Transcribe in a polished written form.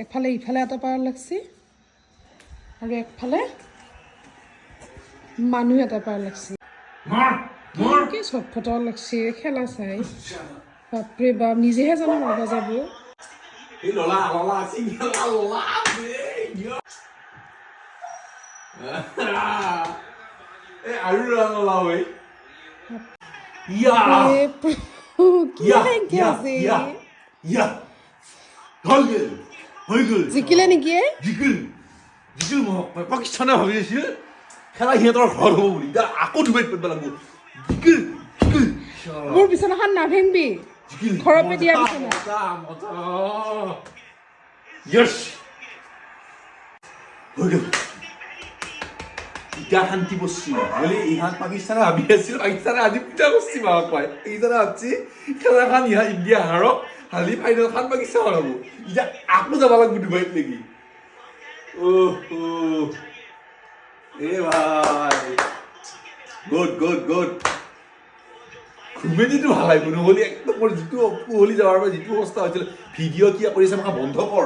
একফালে ইফালে এটা পাৰ লাগছি আৰু একফালে মানুহ এটা পাৰ লাগছি কি ছটফটা লাগছি খেলা চাই বাপৰে বাপ নিজেহে জানো মাৰবা যাব জিকিলে নেকি পাকিস্তানে ভাবি আছিল খেলা সিহঁতৰ ঘৰ হ'ব বুলি এতিয়া আকৌ ডিবেট কৰিব লাগিব জিকিল জিকিল মোৰ বিছনাখন নাভেংবি ঘৰতে দিয়া বিছনা ইয়েছ হৈ গ'ল এতিয়া শান্তি বসছি বলে ইহান পাকিস্তানে ভাবি আছিল পাকিস্তানে আজি পিঠা বসছি মাক পায় এইজনে ভাবছি খেলাখন ইহা ইণ্ডিয়া হাৰক হালি ফাইনেল খান পাকিস্তান হাৰাব এতিয়া আকৌ যাব লাগিব ডুবাইত নেকি এ ভাই গুড গুড গুড কমেডিটো ভাল লাগিব নহ'লে একদম মোৰ যিটো কুহলি যাৱাৰ পৰা যিটো অৱস্থা হৈছিল ভিডিঅ' কি কৰিছে আমাক বন্ধ কৰ